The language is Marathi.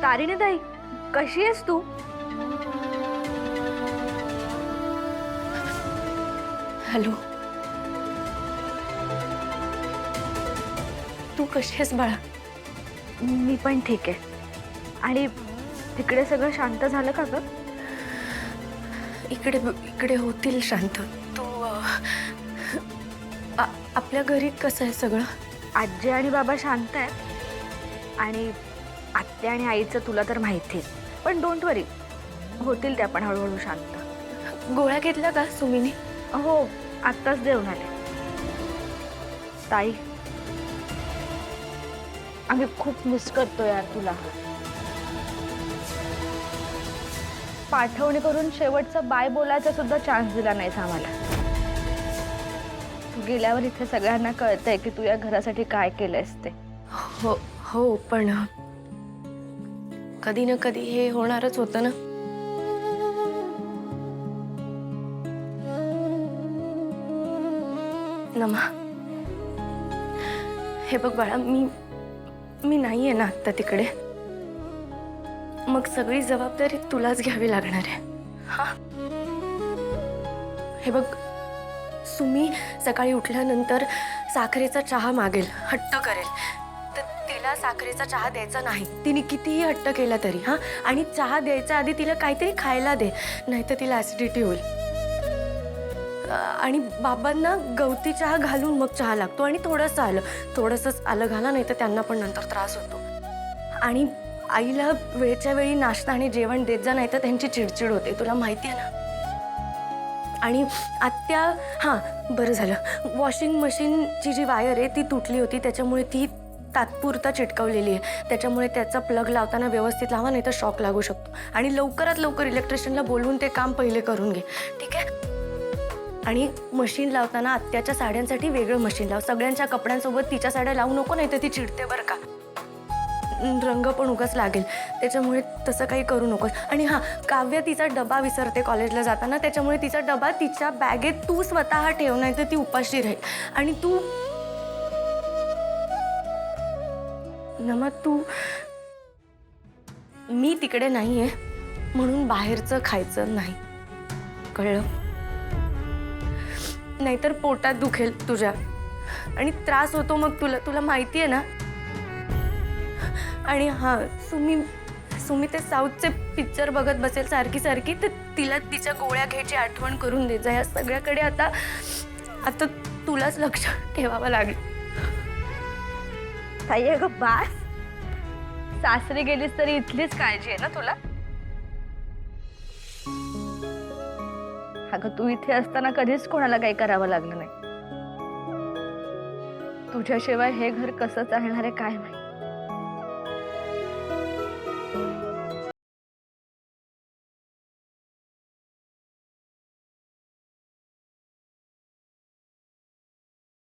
तारिणी ताई, कशी आहेस तू? हॅलो, तू कशी आहेस बाळा? मी पण ठीक आहे. आणि तिकडे सगळं शांत झालं का ग? इकडे इकडे होतील शांत. तू आपल्या घरी कसं आहे सगळं? आजी आणि बाबा शांत आहेत आणि आत्या आणि आईचं तुला तर माहिती आहे. पण डोंट वरी, होतील त्या पण हळूहळू शांत. गोळ्या घेतल्या का सुमीने? हो, आत्ताच देऊन आले. ताई, आम्ही खूप मिस करतो यार तुला. पाठवणी करून शेवटचा बाय बोलायचा सुद्धा चान्स दिला नाहीस आम्हाला. तू गेल्यावर इथे सगळ्यांना कळतंय की तू या घरासाठी काय केलंयस ते. हो हो, पण कधी ना कधी हे होणारच होतं ना. नमा, हे बघ बाळा, मी नाहीये ना आता तिकडे. मग सगळी जबाबदारी तुलाच घ्यावी लागणार आहे. हा, हे बघ, सुमी सकाळी उठल्यानंतर साखरेचा चहा मागेल, हट्ट करेल. तर तिला साखरेचा चहा द्यायचा नाही, तिने कितीही हट्ट केला तरी. हा, आणि चहा द्यायच्या आधी तिला काहीतरी खायला दे, नाहीतर तिला ऍसिडिटी होईल. आणि बाबांना गवती चहा घालून मग चहा लागतो, आणि थोडंसंच आलं घाला, नाही तर त्यांना पण नंतर त्रास होतो. आणि आईला वेळच्या वेळी नाश्ता आणि जेवण देत जा, नाही तर त्यांची चिडचिड होते, तुला माहिती आहे ना. आणि आत्या, हां बरं झालं, वॉशिंग मशीनची जी वायर आहे ती तुटली होती, त्याच्यामुळे ती तात्पुरता चिटकवलेली आहे. त्याच्यामुळे त्याचा प्लग लावताना व्यवस्थित लावा, नाही तर शॉक लागू शकतो. आणि लवकरात लवकर इलेक्ट्रिशियनला बोलवून ते काम पहिले करून घे, ठीक आहे? आणि मशीन लावताना आत्याच्या साड्यांसाठी वेगळं मशीन लाव. सगळ्यांच्या कपड्यांसोबत तिच्या साड्या लावू नको, नाही तर ती चिडते बरं का. रंग पण उगाच लागेल, त्याच्यामुळे तसं काही करू नकोस. आणि हां, काव्य तिचा डबा विसरते कॉलेजला जाताना, त्याच्यामुळे तिचा डबा तिच्या बॅगेत तू स्वतः ठेव, नाही तर ती उपाशी राहील. आणि तू नमा, मी तिकडे नाहीये म्हणून बाहेरचं खायचं नाही, कळलं? नाहीतर पोटात दुखेल तुझ्या आणि त्रास होतो मग तुला माहिती आहे ना. आणि हां, सुमी ते साऊथचे पिक्चर बघत बसेल सारखी, तर तिला तिच्या गोळ्या घ्यायची आठवण करून दे जा. या सगळ्याकडे आता तुलाच लक्ष ठेवावं लागेल. ताई अगं बास, सासरी गेलीस तरी इथलीच काळजी आहे ना तुला. अगं तू इथे असताना कधीच कोणाला काही करावं लागलं नाही. तुझ्याशिवाय हे घर कसं चालणार आहे काय माहिती.